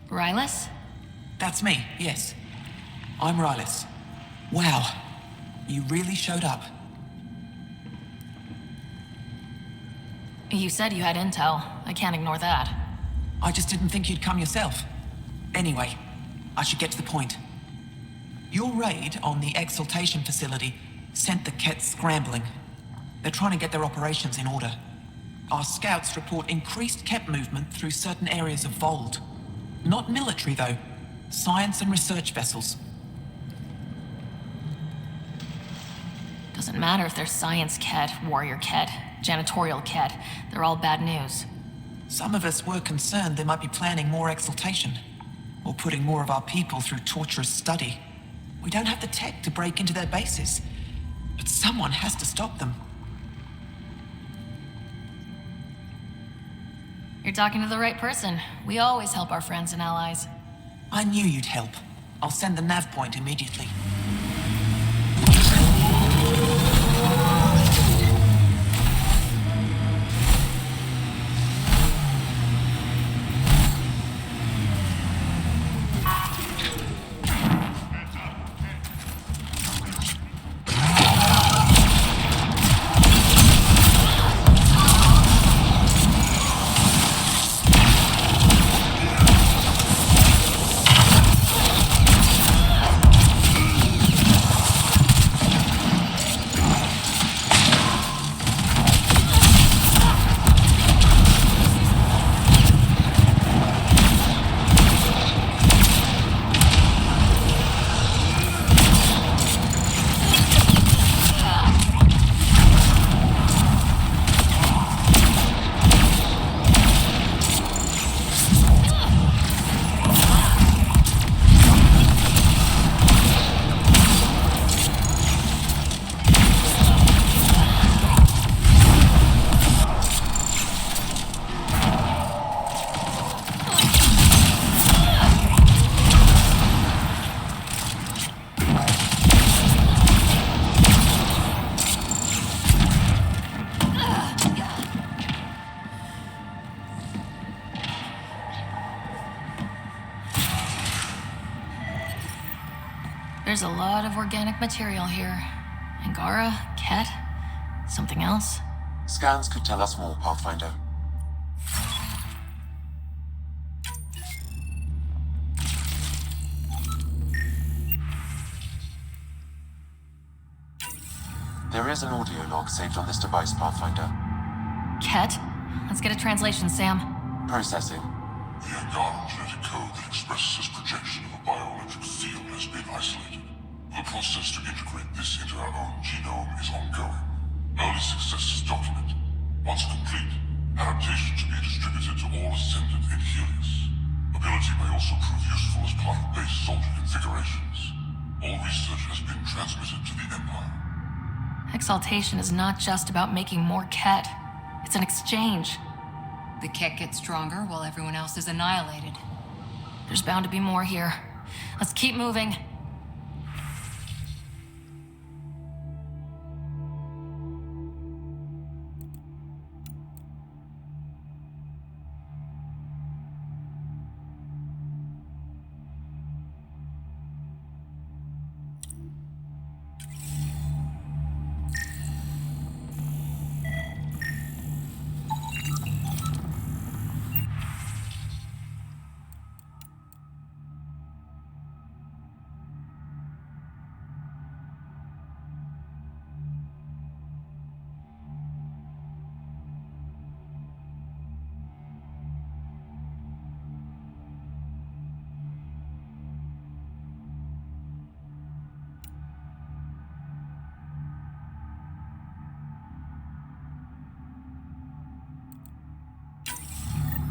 Rylus? That's me, yes. I'm Rylus. Wow, you really showed up. You said you had intel. I can't ignore that. I just didn't think you'd come yourself. Anyway, I should get to the point. Your raid on the Exaltation facility sent the Kett scrambling. They're trying to get their operations in order. Our scouts report increased Kett movement through certain areas of Voeld. Not military, though. Science and research vessels. Doesn't matter if they're science Kett, warrior Kett, janitorial Kett. They're all bad news. Some of us were concerned they might be planning more exaltation, or putting more of our people through torturous study. We don't have the tech to break into their bases, but someone has to stop them. You're talking to the right person. We always help our friends and allies. I knew you'd help. I'll send the nav point immediately. There's a lot of organic material here. Angara, Kett, something else? Scans could tell us more, Pathfinder. There is an audio log saved on this device, Pathfinder. Kett? Let's get a translation, Sam. Processing. The Angara genetic code that expresses this projection of a bioelectric field has been isolated. The process to integrate this into our own genome is ongoing. Early success is documented. Once complete, adaptation should be distributed to all Ascendant in Helios. Ability may also prove useful as part of base soldier configurations. All research has been transmitted to the Empire. Exaltation is not just about making more Kett. It's an exchange. The Kett gets stronger while everyone else is annihilated. There's bound to be more here. Let's keep moving.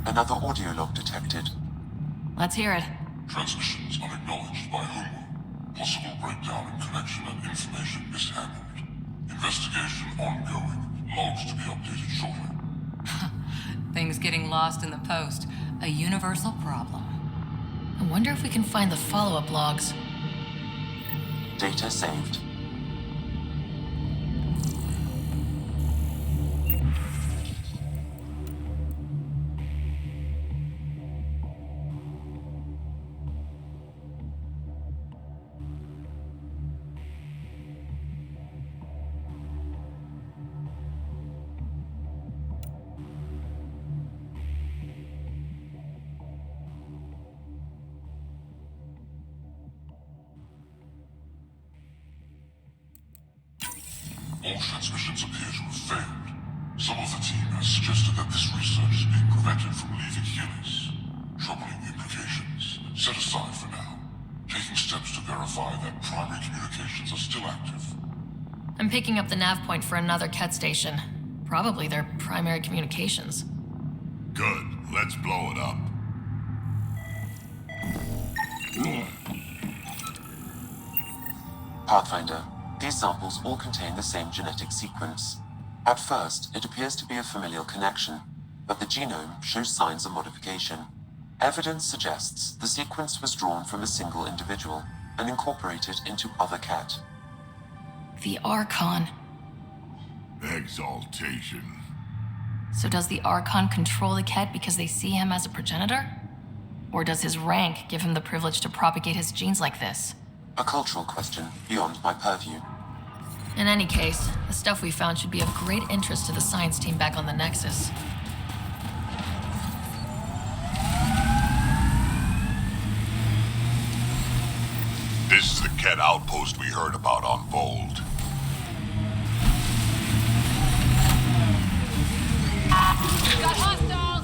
Another audio log detected. Let's hear it. Transmissions unacknowledged by Homeworld. Possible breakdown in connection and information mishandled. Investigation ongoing. Logs to be updated shortly. Things getting lost in the post. A universal problem. I wonder if we can find the follow-up logs. Data saved. all transmissions appear to have failed. Some of the team has suggested that this research is being prevented from leaving Helios. Troubling implications. Set aside for now. Taking steps to verify that primary communications are still active. I'm picking up the nav point for another Ket station. Probably their primary communications. Good. Let's blow it up. Pathfinder, these samples all contain the same genetic sequence. At first, it appears to be a familial connection, but the genome shows signs of modification. Evidence suggests the sequence was drawn from a single individual and incorporated into other Ket. The Archon. Exaltation. So does the Archon control the Ket because they see him as a progenitor? Or does his rank give him the privilege to propagate his genes like this? A cultural question beyond my purview. In any case, the stuff we found should be of great interest to the science team back on the Nexus. This is the Ket outpost we heard about on Voeld. Got hostiles!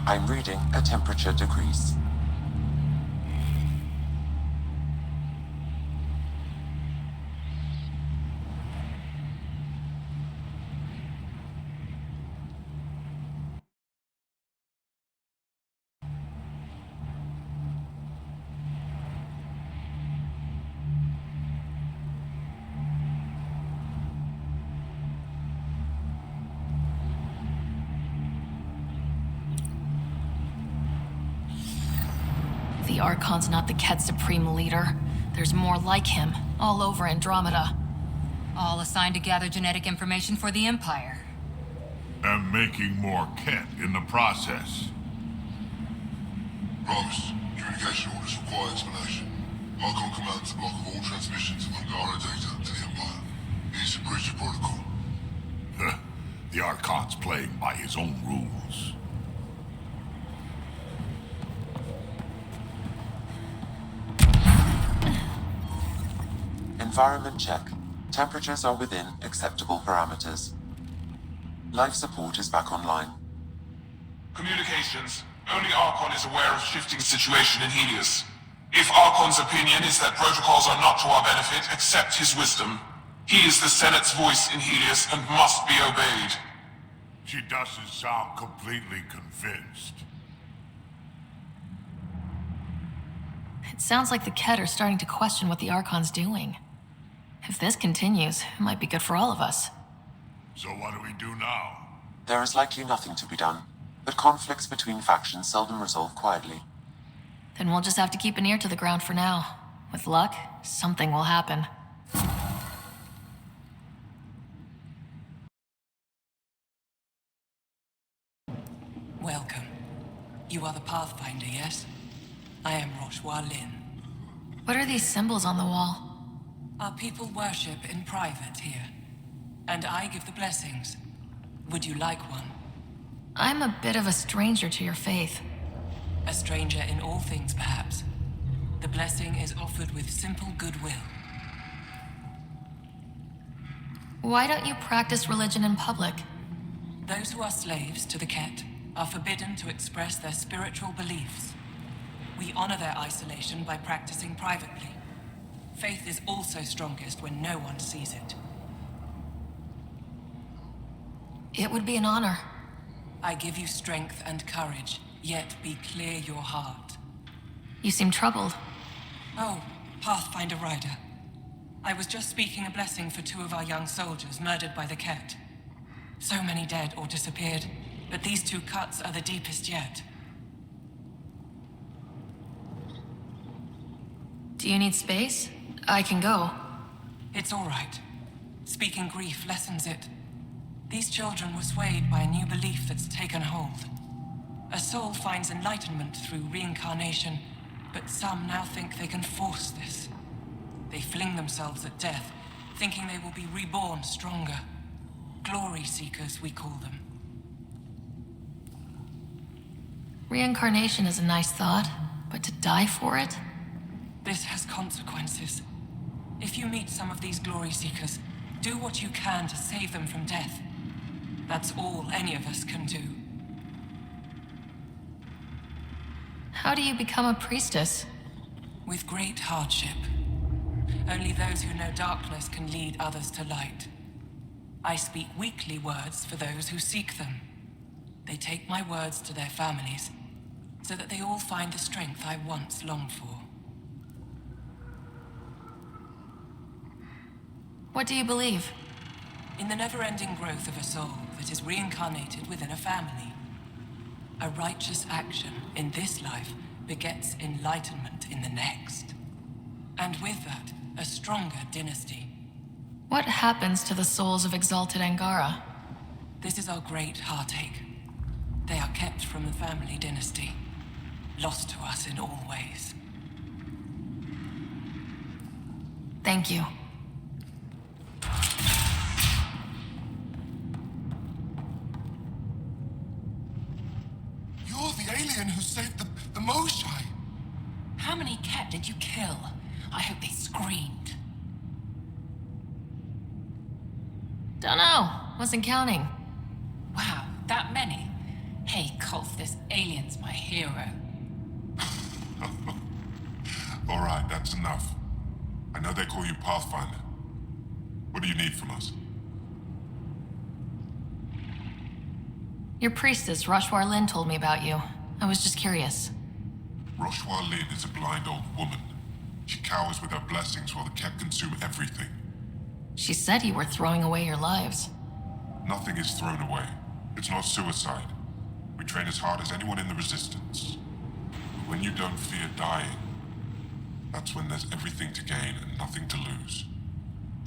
I'm reading a temperature decrease. The Archon's not the Ket's supreme leader. There's more like him, all over Andromeda. All assigned to gather genetic information for the Empire. And making more Ket in the process. Promise. Communication orders require explanation. Archon commands a block of all transmissions of Angara data to the Empire. He's a breach of protocol. The Archon's playing by his own rules. Environment check. Temperatures are within acceptable parameters. Life support is back online. Communications. Only Archon is aware of shifting situation in Helios. If Archon's opinion is that protocols are not to our benefit, accept his wisdom. He is the Senate's voice in Helios and must be obeyed. She doesn't sound completely convinced. It sounds like the Ket are starting to question what the Archon's doing. If this continues, it might be good for all of us. So what do we do now? There is likely nothing to be done, but conflicts between factions seldom resolve quietly. Then we'll just have to keep an ear to the ground for now. With luck, something will happen. Welcome. You are the Pathfinder, yes? I am Lin. What are these symbols on the wall? Our people worship in private here, and I give the blessings. Would you like one? I'm a bit of a stranger to your faith. A stranger in all things, perhaps. The blessing is offered with simple goodwill. Why don't you practice religion in public? Those who are slaves to the Ket are forbidden to express their spiritual beliefs. We honor their isolation by practicing privately. Faith is also strongest when no one sees it. It would be an honor. I give you strength and courage, yet be clear your heart. You seem troubled. Oh, Pathfinder Ryder. I was just speaking a blessing for 2 of our young soldiers murdered by the Ket. So many dead or disappeared, but these 2 cuts are the deepest yet. Do you need space? I can go. It's all right. Speaking grief lessens it. These children were swayed by a new belief that's taken hold. A soul finds enlightenment through reincarnation, but some now think they can force this. They fling themselves at death, thinking they will be reborn stronger. Glory seekers, we call them. Reincarnation is a nice thought, but to die for it? This has consequences. If you meet some of these glory seekers, do what you can to save them from death. That's all any of us can do. How do you become a priestess? With great hardship. Only those who know darkness can lead others to light. I speak weekly words for those who seek them. They take my words to their families, so that they all find the strength I once longed for. What do you believe? In the never-ending growth of a soul that is reincarnated within a family. A righteous action in this life begets enlightenment in the next. And with that, a stronger dynasty. What happens to the souls of exalted Angara? This is our great heartache. They are kept from the family dynasty, lost to us in all ways. Thank you. You're the alien who saved the Moshai. How many Ket did you kill? I hope they screamed. Dunno. Wasn't counting. Wow, that many? Hey, Colf, this alien's my hero. All right, that's enough. I know they call you Pathfinder. What do you need from us? Your priestess, Lin, told me about you. I was just curious. Lin is a blind old woman. She cowers with her blessings while the Ket consume everything. She said you were throwing away your lives. Nothing is thrown away. It's not suicide. We train as hard as anyone in the Resistance. But when you don't fear dying, that's when there's everything to gain and nothing to lose.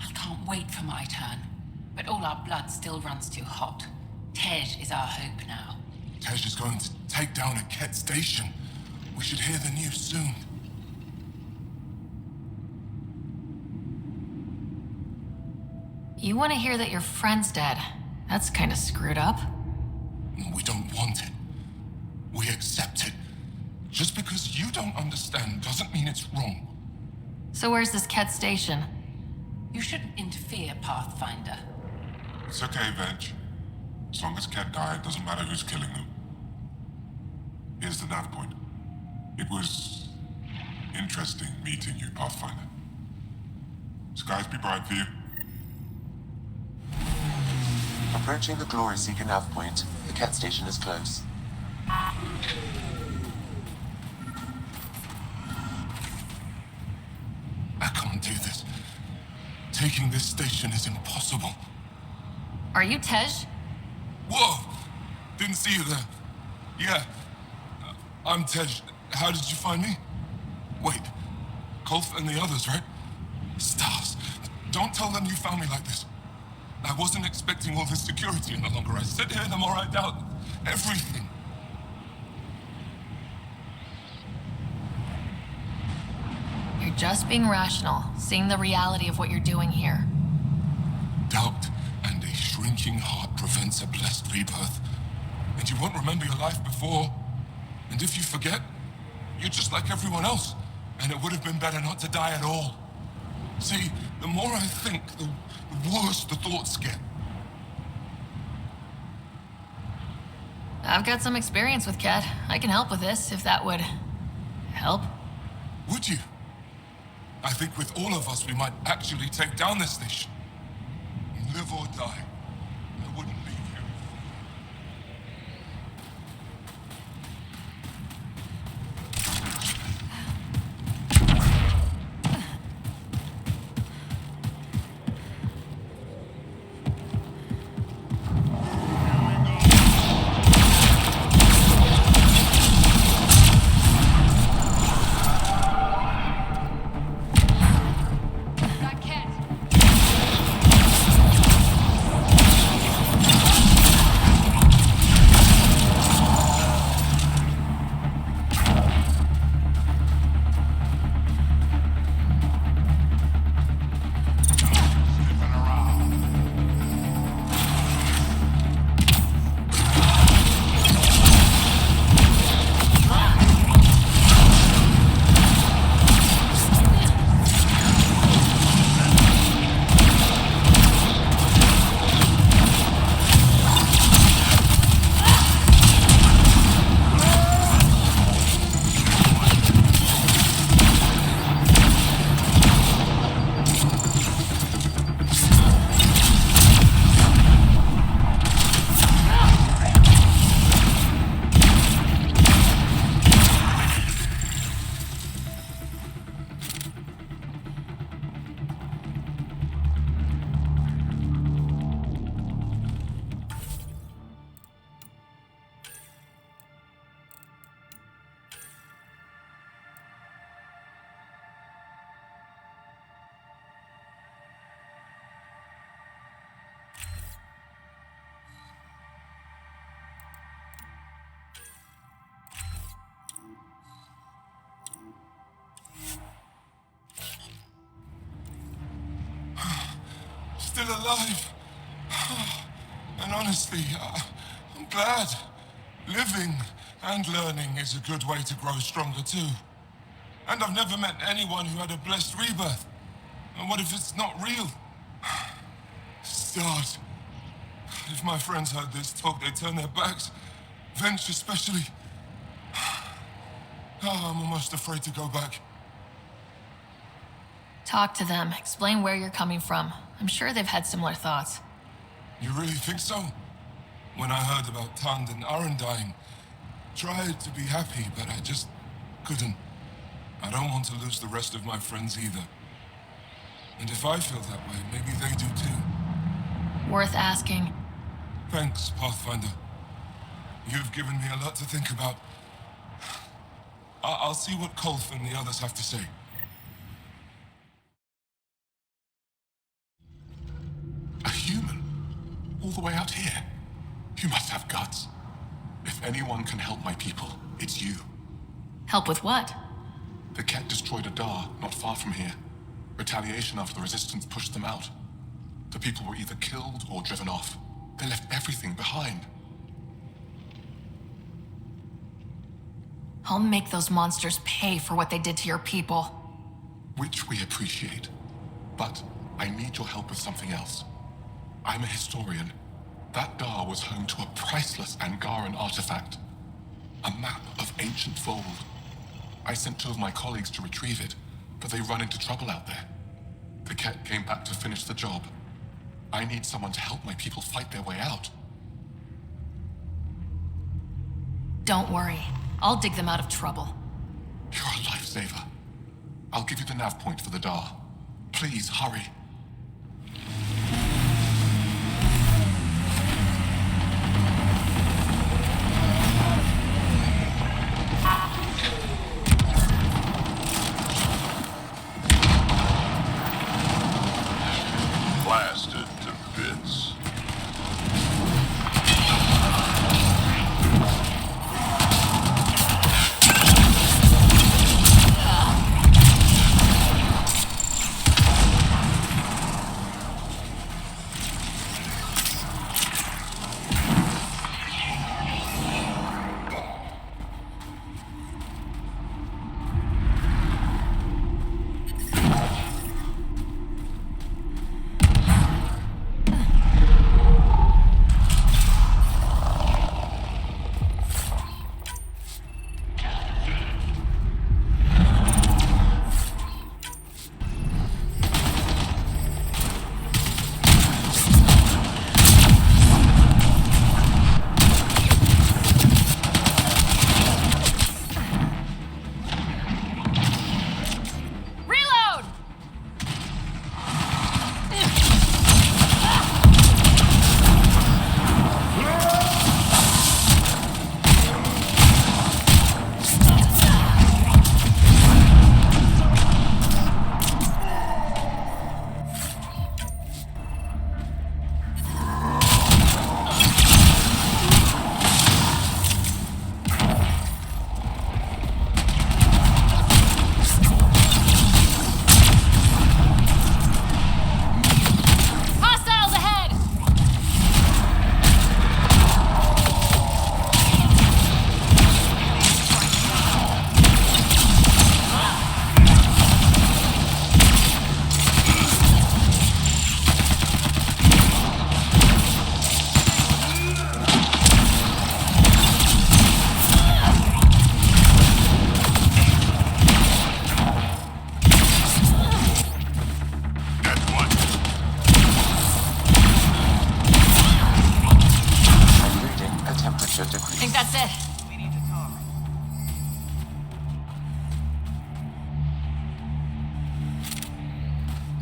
I can't wait for my turn. But all our blood still runs too hot. Tej is our hope now. Tej is going to take down a Ket station. We should hear the news soon. You want to hear that your friend's dead. That's kind of screwed up. We don't want it. We accept it. Just because you don't understand doesn't mean it's wrong. So where's this Ket station? You shouldn't interfere, Pathfinder. It's okay, Venge. As long as Ket die, it doesn't matter who's killing them. Here's the nav point. It was Interesting meeting you, Pathfinder. Skies be bright for you. Approaching the Glory Seeker nav point, the Ket station is close. I can't do this. Taking this station is impossible. Are you Tej? Whoa! Didn't see you there. Yeah. I'm Tej. How did you find me? Wait. Kolf and the others, right? Stars. Don't tell them you found me like this. I wasn't expecting all this security any longer. I sit here and I'm alright out. Everything. You're just being rational, seeing the reality of what you're doing here. Doubt and a shrinking heart prevents a blessed rebirth. And you won't remember your life before. And if you forget, you're just like everyone else. And it would have been better not to die at all. See, the more I think, the worse the thoughts get. I've got some experience with Ket. I can help with this, if that would help. Would you? I think with all of us, we might actually take down this station. Live or die. I wouldn't leave you. Still alive. And honestly, I'm glad. Living and learning is a good way to grow stronger too. And I've never met anyone who had a blessed rebirth. And what if it's not real? Stars. If my friends heard this talk, they'd turn their backs. Venture especially. I'm almost afraid to go back. Talk to them, explain where you're coming from. I'm sure they've had similar thoughts. You really think so? When I heard about Tand and Aaron dying, tried to be happy, but I just couldn't. I don't want to lose the rest of my friends either. And if I feel that way, maybe they do too. Worth asking. Thanks, Pathfinder. You've given me a lot to think about. I'll see what Kolf and the others have to say. A human? All the way out here? You must have guts. If anyone can help my people, it's you. Help with what? The Ket destroyed a Dar not far from here. Retaliation after the Resistance pushed them out. The people were either killed or driven off. They left everything behind. I'll make those monsters pay for what they did to your people. Which we appreciate. But I need your help with something else. I'm a historian. That Dar was home to a priceless Angaran artifact. A map of ancient Voeld. I sent 2 of my colleagues to retrieve it, but they run into trouble out there. The Ket came back to finish the job. I need someone to help my people fight their way out. Don't worry. I'll dig them out of trouble. You're a lifesaver. I'll give you the nav point for the DAR. Please, hurry. Blasted to bits.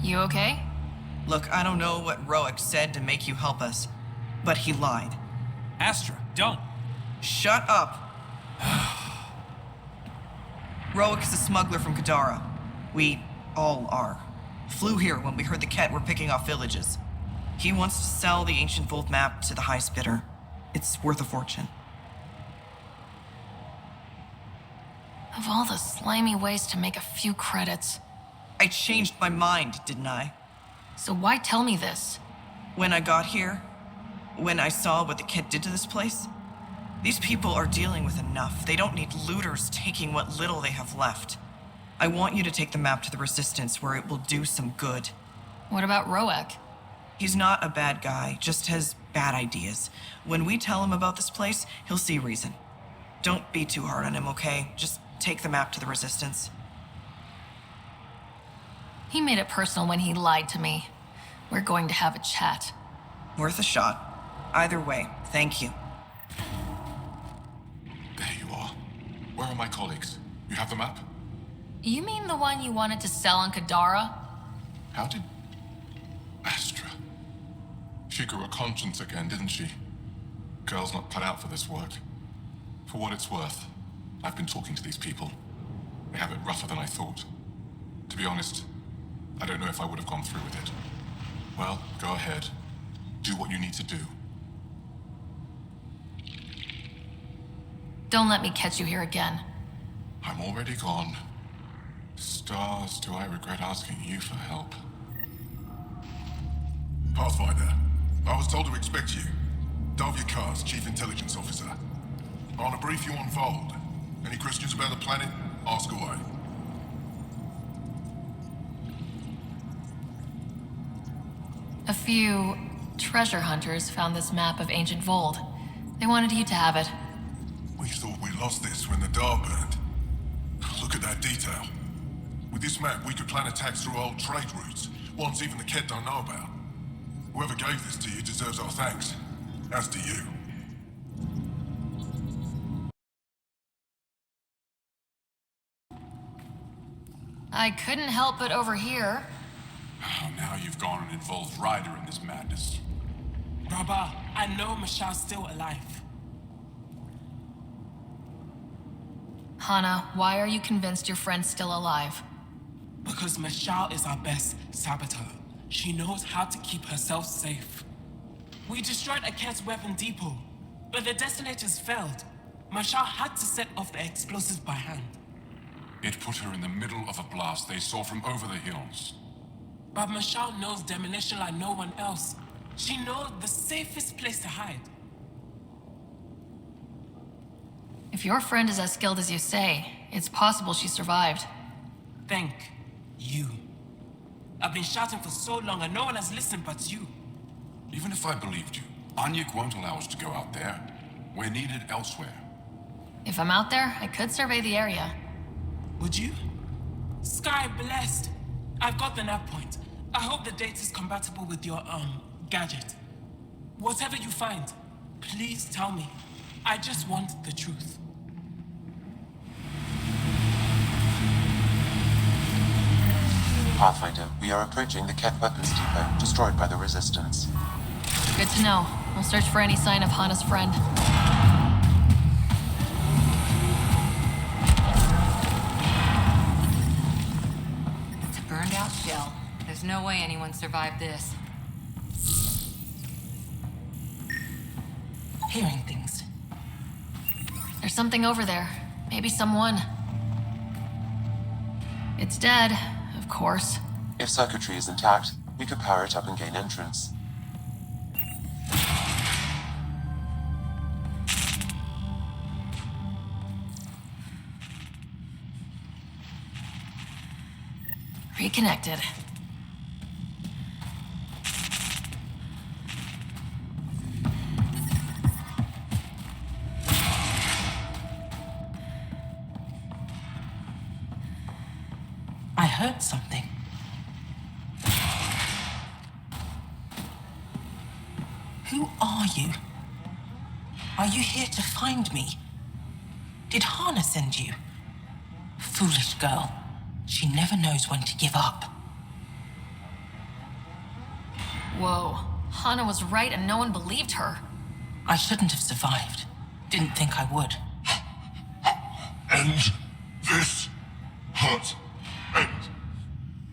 You okay? Look, I don't know what Roic said to make you help us, but he lied. Astra, don't. Shut up. Roic is a smuggler from Kadara. We all are. Flew here when we heard the Ket were picking off villages. He wants to sell the ancient Voeld map to the highest bidder. It's worth a fortune. Of all the slimy ways to make a few credits. I changed my mind, didn't I? So why tell me this? When I got here, when I saw what the Ket did to this place, these people are dealing with enough. They don't need looters taking what little they have left. I want you to take the map to the Resistance where it will do some good. What about Roic? He's not a bad guy, just has bad ideas. When we tell him about this place, he'll see reason. Don't be too hard on him, okay? Just take the map to the Resistance. He made it personal when he lied to me. We're going to have a chat. Worth a shot. Either way, thank you. There you are. Where are my colleagues? You have the map? You mean the one you wanted to sell on Kadara? How did... Astra. She grew a conscience again, didn't she? Girl's not cut out for this work. For what it's worth, I've been talking to these people. They have it rougher than I thought. To be honest, I don't know if I would have gone through with it. Well, go ahead. Do what you need to do. Don't let me catch you here again. I'm already gone. Stars, do I regret asking you for help? Pathfinder, I was told to expect you. Davia Kars, Chief Intelligence Officer. I want to brief you on Voeld. Any questions about the planet? Ask away. A few treasure hunters found this map of ancient Voeld. They wanted you to have it. We thought we lost this when the Dar burned. Look at at that detail. With this map, we could plan attacks through old trade routes, ones even the Kett don't know about. Whoever gave this to you deserves our thanks. As do you. I couldn't help but overhear. Oh, now you've gone and involved Ryder in this madness. Rabba, I know Michelle's still alive. Hana, why are you convinced your friend's still alive? Because Michelle is our best saboteur. She knows how to keep herself safe. We destroyed a Kett's weapon depot, but the detonators failed. Michelle had to set off the explosives by hand. It put her in the middle of a blast they saw from over the hills. But Michelle knows demolition like no one else. She knows the safest place to hide. If your friend is as skilled as you say, it's possible she survived. Thank you. I've been shouting for so long and no one has listened but you. Even if I believed you, Anyuk won't allow us to go out there. We're needed elsewhere. If I'm out there, I could survey the area. Would you? Sky blessed. I've got the nav point. I hope the data's compatible with your, gadget. Whatever you find, please tell me. I just want the truth. Pathfinder, we are approaching the Kett weapons depot, destroyed by the Resistance. Good to know. We'll search for any sign of Hana's friend. It's a burned out shell. There's no way anyone survived this. Hearing things. There's something over there. Maybe someone. It's dead, of course. If circuitry is intact, we could power it up and gain entrance. Reconnected. I heard something. Who are you? Are you here to find me? Did Hana send you? Foolish girl. She never knows when to give up. Whoa. Hana was right and no one believed her. I shouldn't have survived. Didn't think I would. End this hurt. End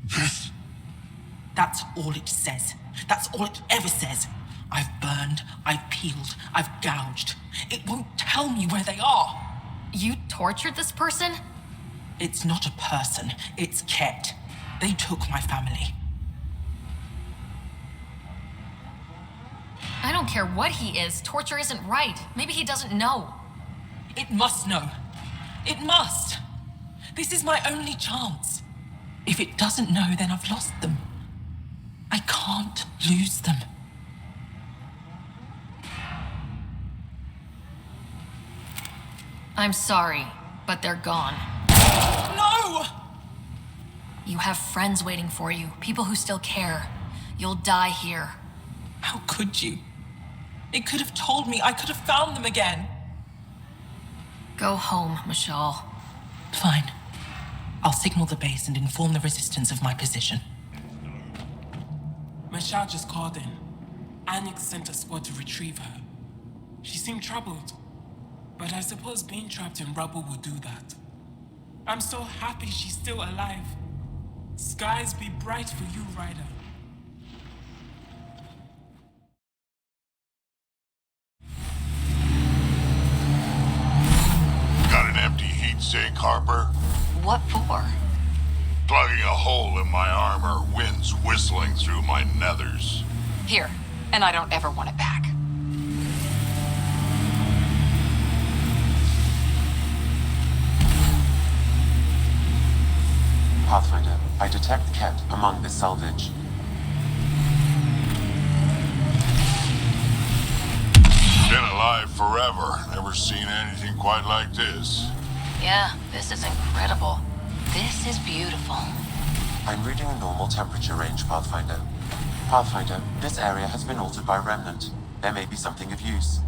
this. That's all it says. That's all it ever says. I've burned, I've peeled, I've gouged. It won't tell me where they are. You tortured this person? It's not a person, it's Kett. They took my family. I don't care what he is. Torture isn't right. Maybe he doesn't know. It must know. It must. This is my only chance. If it doesn't know, then I've lost them. I can't lose them. I'm sorry, but they're gone. No! You have friends waiting for you, people who still care. You'll die here. How could you? It could have told me. I could have found them again. Go home, Michelle. Fine. I'll signal the base and inform the Resistance of my position. Michelle just called in. Anyuk sent a squad to retrieve her. She seemed troubled, but I suppose being trapped in rubble will do that. I'm so happy she's still alive. Skies be bright for you, Ryder. Got an empty heat sink, Harper? What for? Plugging a hole in my armor, winds whistling through my nethers. Here, and I don't ever want it back. Pathfinder, I detect Kett among this salvage. Been alive forever. Never seen anything quite like this. Yeah, this is incredible. This is beautiful. I'm reading a normal temperature range, Pathfinder. Pathfinder, this area has been altered by Remnant. There may be something of use.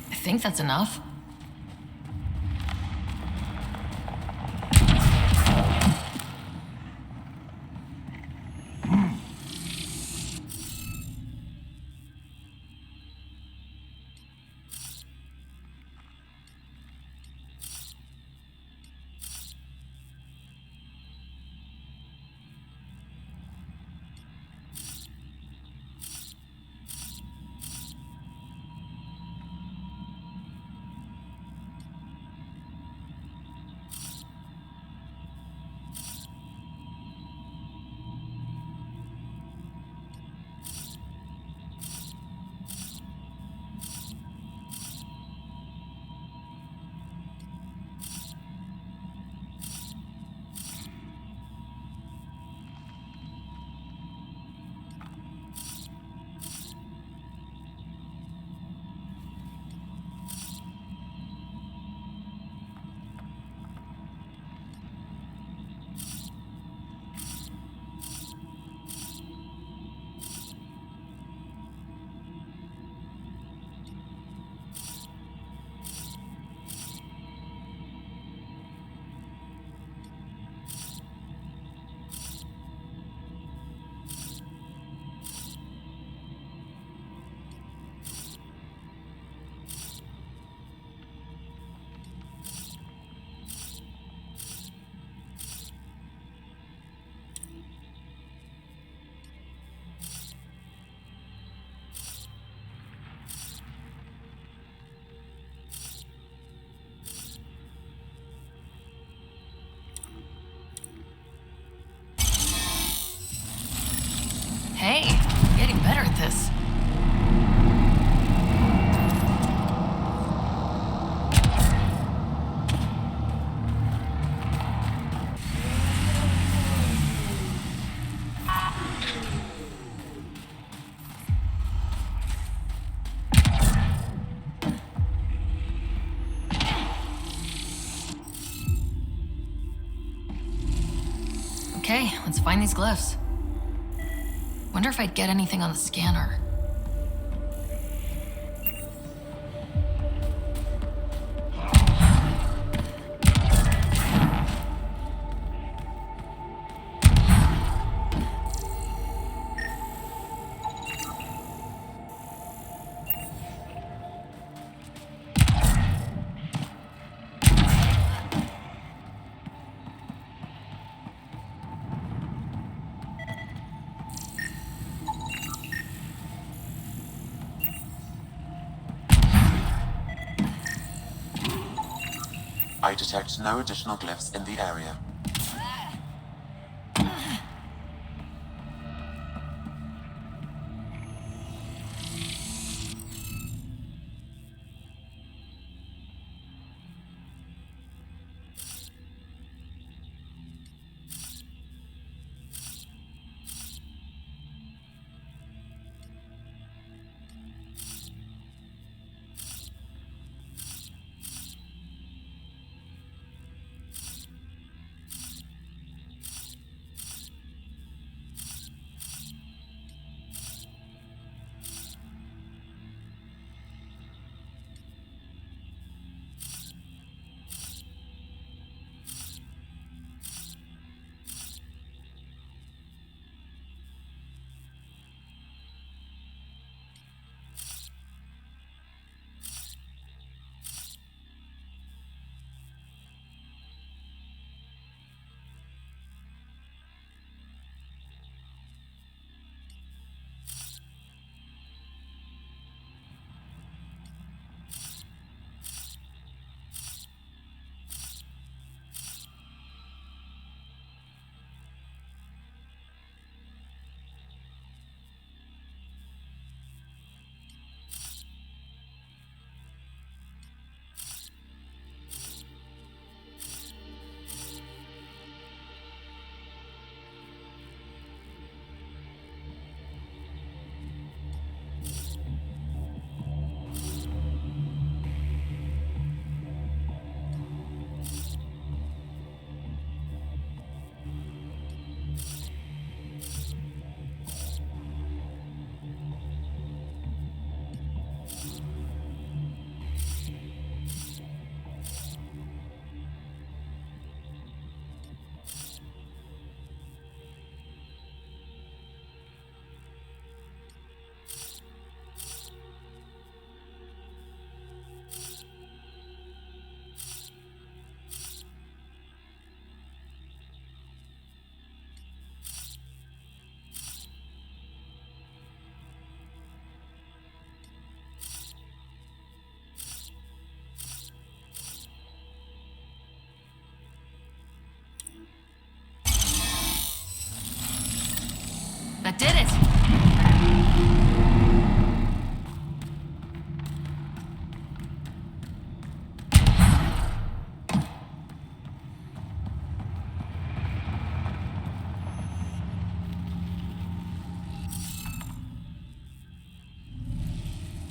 I think that's enough. Hey, getting better at this. Okay, let's find these glyphs. Wonder if I'd get anything on the scanner. I detect no additional glyphs in the area.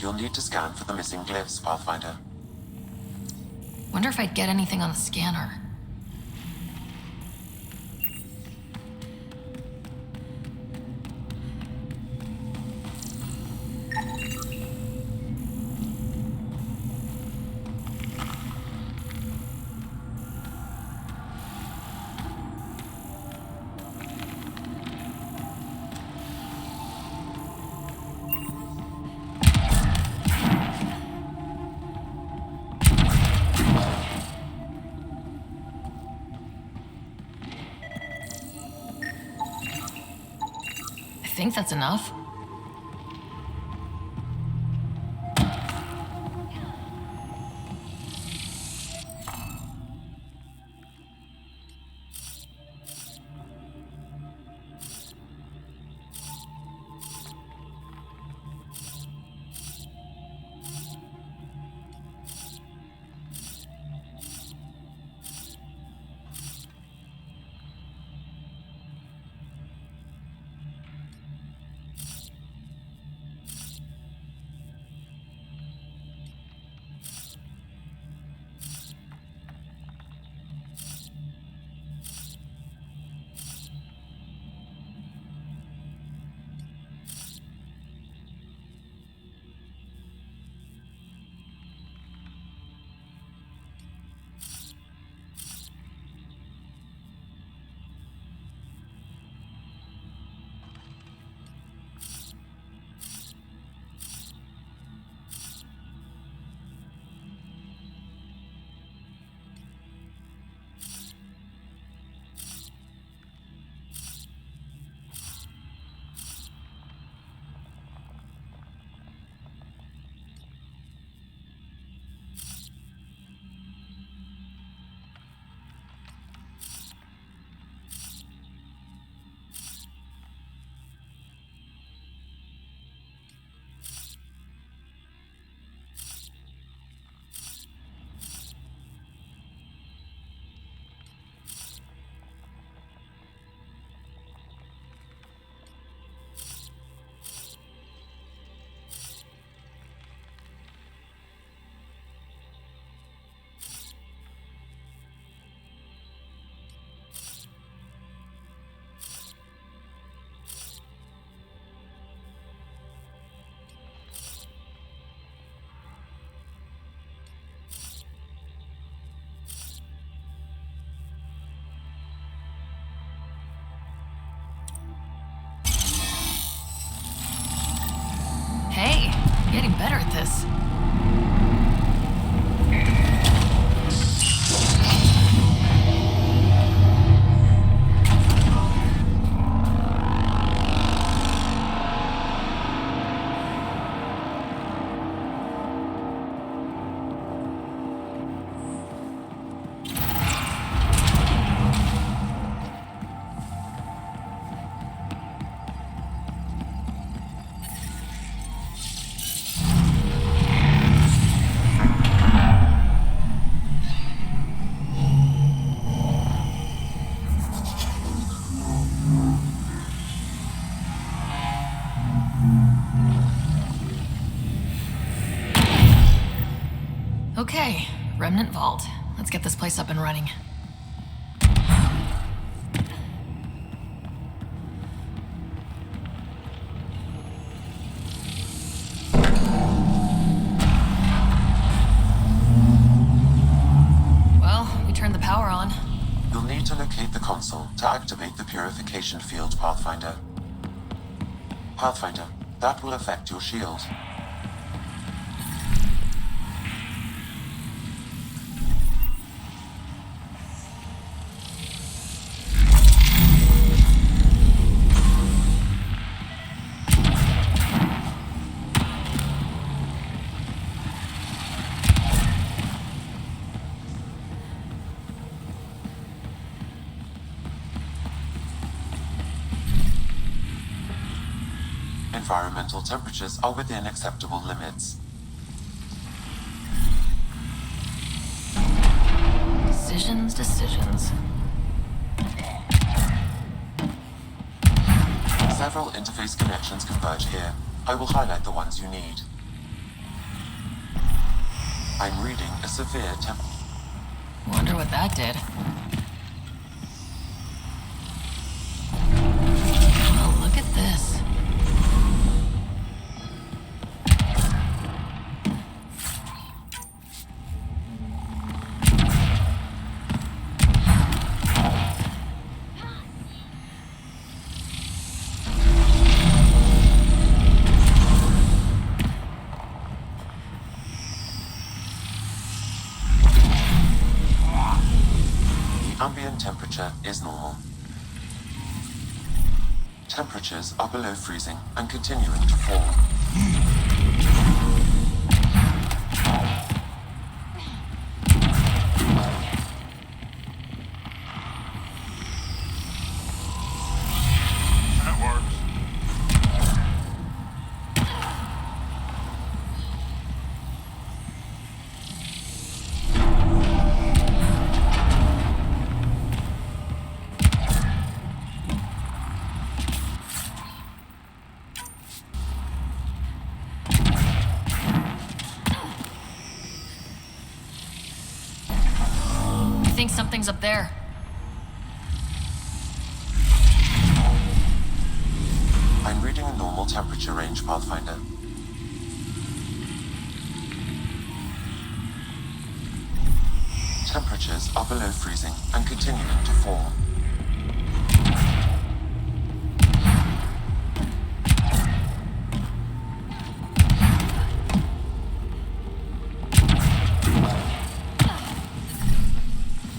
You'll need to scan for the missing glyphs, Pathfinder. Wonder if I'd get anything on the scanner. I think that's enough. Hey, getting better at this. Okay, Remnant Vault. Let's get this place up and running. Well, we turned the power on. You'll need to locate the console to activate the purification field, Pathfinder. Pathfinder, that will affect your shield. Environmental temperatures are within acceptable limits. Decisions. Several interface connections converge here. I will highlight the ones you need. I'm reading a severe Wonder what that did. Oh, look at this. Ambient temperature is normal. Temperatures are below freezing and continuing to fall. That works. I think something's up there. I'm reading a normal temperature range, Pathfinder. Temperatures are below freezing and continuing to fall.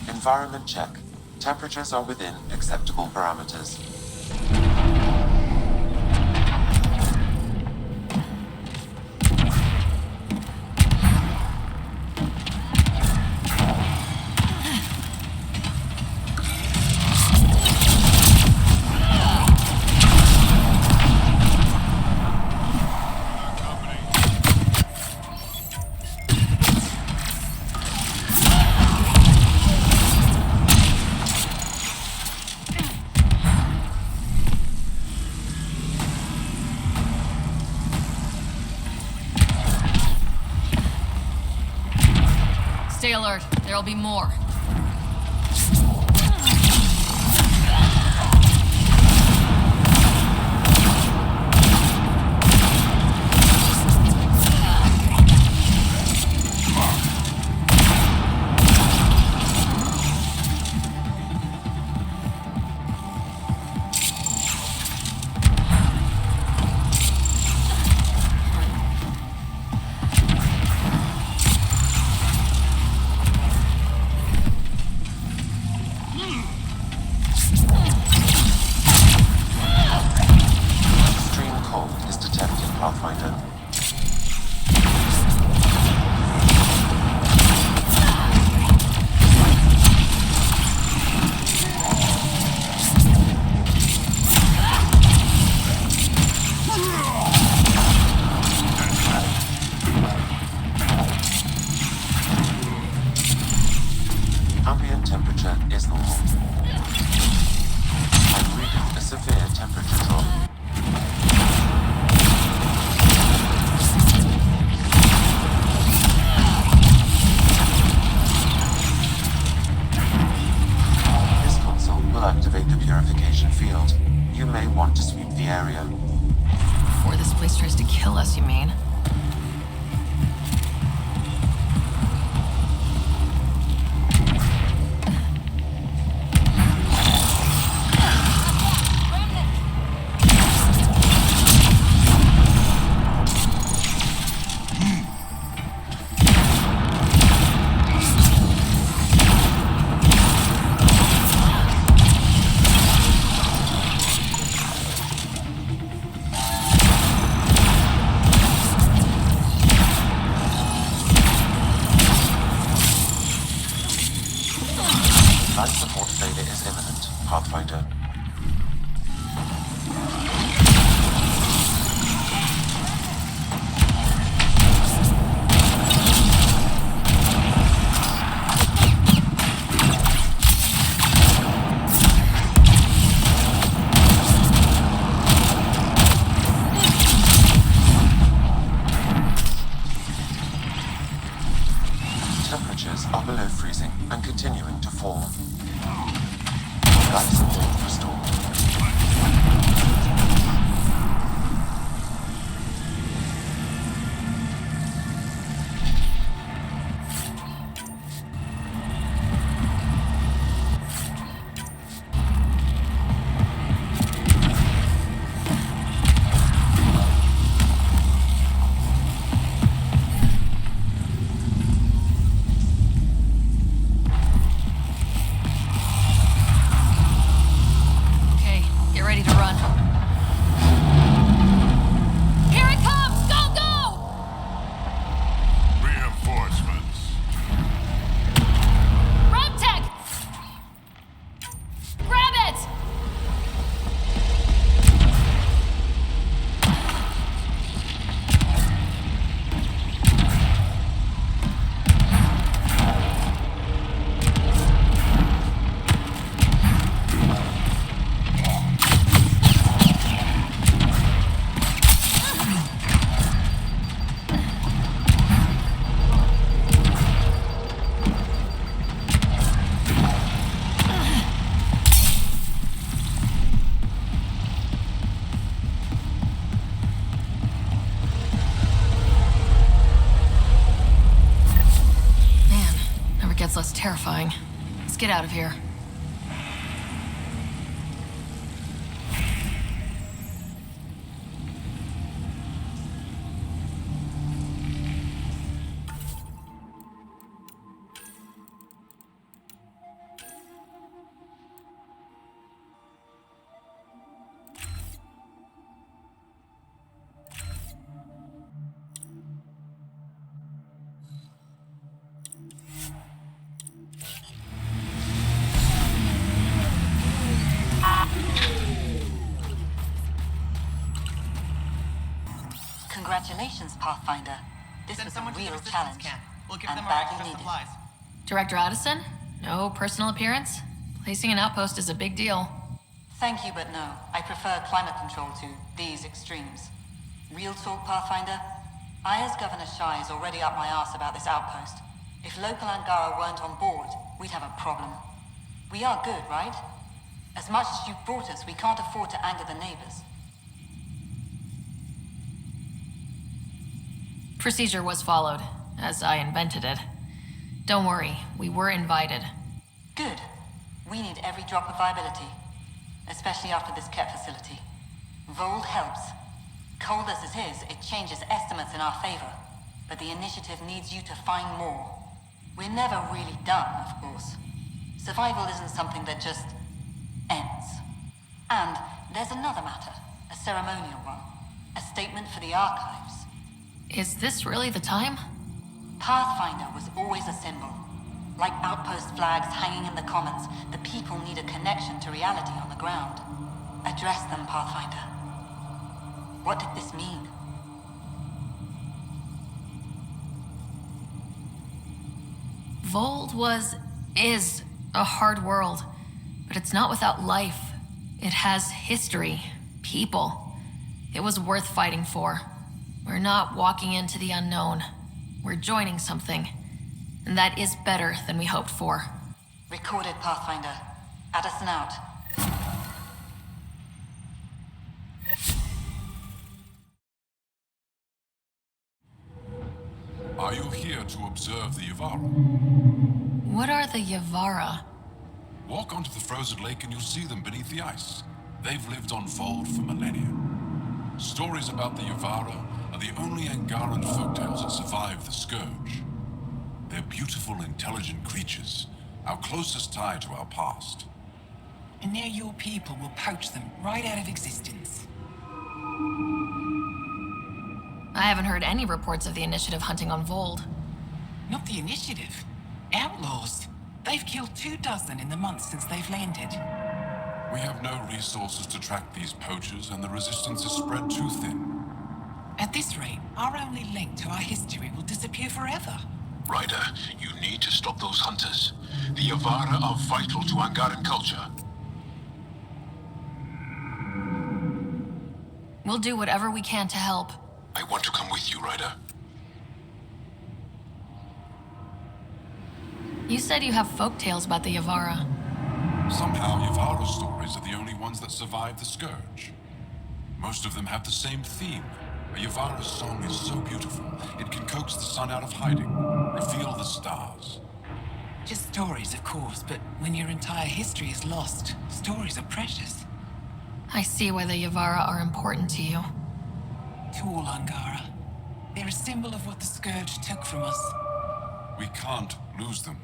Environment check. Temperatures are within acceptable parameters. Stay alert. There'll be more. Temperatures are below freezing and continuing to fall. Life support restored. Less terrifying. Let's get out of here. Congratulations, Pathfinder. This was a real challenge. We'll give and them our badly extra needed. supplies. Director Addison? No personal appearance? Placing an outpost is a big deal. Thank you, but no. I prefer climate control to these extremes. Real talk, Pathfinder? I, as Governor Shai, is already up my arse about this outpost. If local Angara weren't on board, we'd have a problem. We are good, right? As much as you've brought us, we can't afford to anger the neighbors. Procedure was followed, as I invented it. Don't worry, we were invited. Good. We need every drop of viability, especially after this Ket facility. Voeld helps. Cold as it is, it changes estimates in our favor, but the initiative needs you to find more. We're never really done, of course. Survival isn't something that just ends. And there's another matter, a ceremonial one, a statement for the archives. Is this really the time? Pathfinder was always a symbol. Like outpost flags hanging in the commons, the people need a connection to reality on the ground. Address them, Pathfinder. What did this mean? Voeld is a hard world, but it's not without life. It has history, people. It was worth fighting for. We're not walking into the unknown. We're joining something. And that is better than we hoped for. Recorded, Pathfinder. Addison out. Are you here to observe the Yavara? What are the Yavara? Walk onto the frozen lake and you'll see them beneath the ice. They've lived on Voeld for millennia. Stories about the Yavara are the only Angaran folktales that survive the Scourge. They're beautiful, intelligent creatures, our closest tie to our past. And now your people will poach them right out of existence. I haven't heard any reports of the Initiative hunting on Voeld. Not the Initiative. Outlaws. They've killed 24 in the months since they've landed. We have no resources to track these poachers, and the resistance is spread too thin. At this rate, our only link to our history will disappear forever. Ryder, you need to stop those hunters. The Yavara are vital to Angaran culture. We'll do whatever we can to help. I want to come with you, Ryder. You said you have folk tales about the Yavara. Somehow, Yavara stories are the only ones that survive the Scourge. Most of them have the same theme. A Yavara song is so beautiful, it can coax the sun out of hiding, reveal the stars. Just stories, of course, but when your entire history is lost, stories are precious. I see why the Yavara are important to you. To all Angara. They're a symbol of what the Scourge took from us. We can't lose them.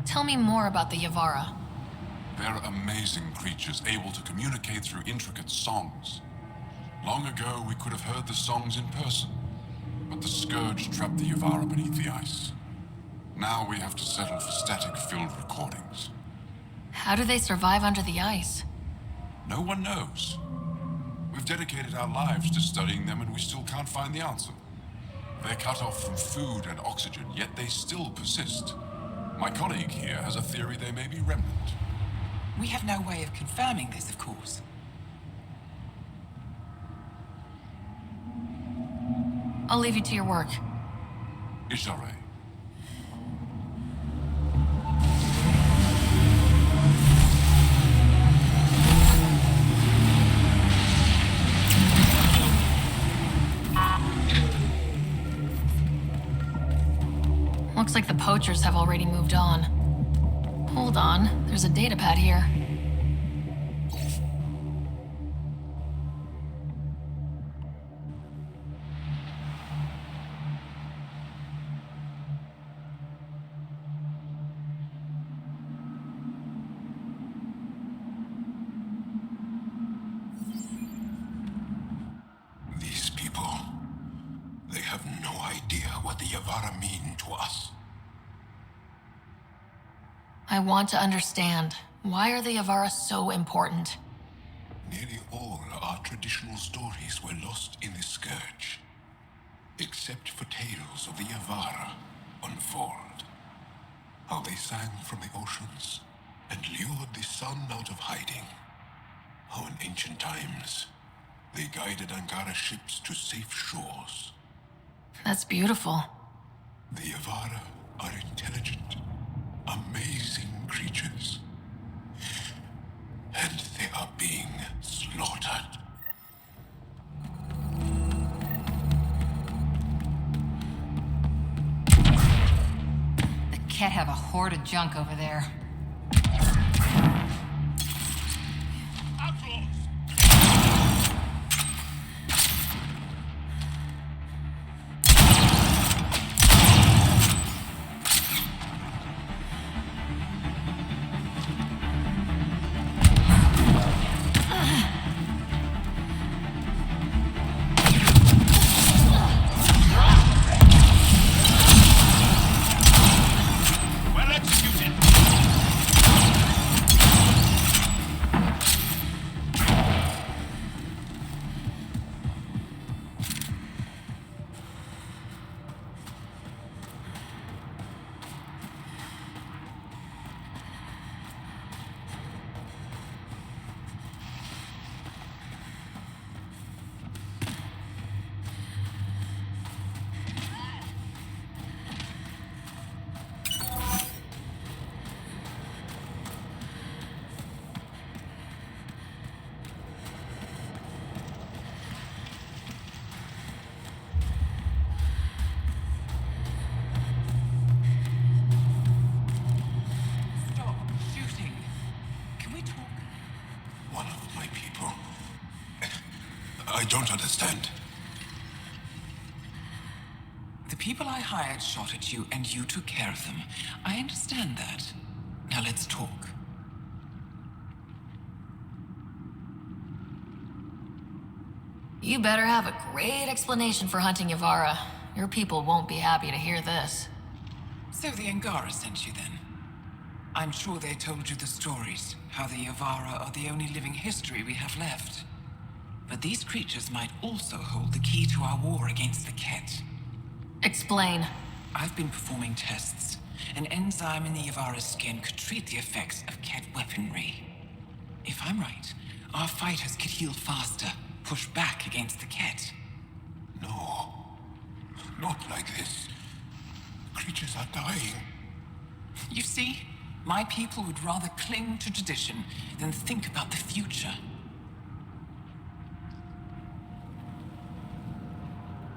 Tell me more about the Yavara. They're amazing creatures, able to communicate through intricate songs. Long ago, we could have heard the songs in person, but the Scourge trapped the Yavara beneath the ice. Now we have to settle for static-filled recordings. How do they survive under the ice? No one knows. We've dedicated our lives to studying them, and we still can't find the answer. They're cut off from food and oxygen, yet they still persist. My colleague here has a theory they may be remnant. We have no way of confirming this, of course. I'll leave you to your work. Ishare. Looks like the Poachers have already moved on. Hold on, there's a datapad here. These people, they have no idea what the Yavara mean to us. I want to understand. Why are the Yavara so important? Nearly all our traditional stories were lost in the Scourge, except for tales of the Yavara on Voeld. How they sang from the oceans and lured the sun out of hiding. How in ancient times they guided Angara ships to safe shores. That's beautiful. The Yavara are intelligent, amazing creatures. And they are being slaughtered. The Ket have a horde of junk over there. I don't understand. The people I hired shot at you, and you took care of them. I understand that. Now let's talk. You better have a great explanation for hunting Yavara. Your people won't be happy to hear this. So the Angara sent you then? I'm sure they told you the stories, how the Yavara are the only living history we have left. But these creatures might also hold the key to our war against the Ket. Explain. I've been performing tests. An enzyme in the Yavara's skin could treat the effects of Ket weaponry. If I'm right, our fighters could heal faster, push back against the Ket. No, not like this. Creatures are dying. You see, my people would rather cling to tradition than think about the future.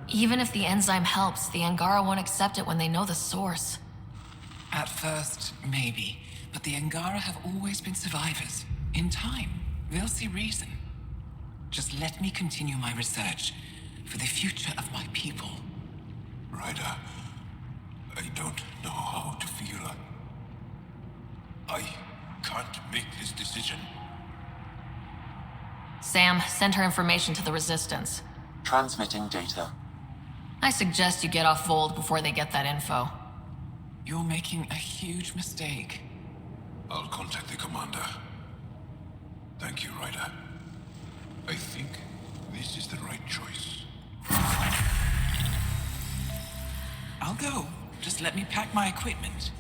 Even if the enzyme helps, the Angara won't accept it when they know the source. At first, maybe, but the Angara have always been survivors. In time, they'll see reason. Just let me continue my research for the future of my people. Ryder, I don't know how to feel. I can't make this decision. Sam, send her information to the Resistance. Transmitting data. I suggest you get off Voeld before they get that info. You're making a huge mistake. I'll contact the commander. Thank you, Ryder. I think this is the right choice. I'll go. Just let me pack my equipment.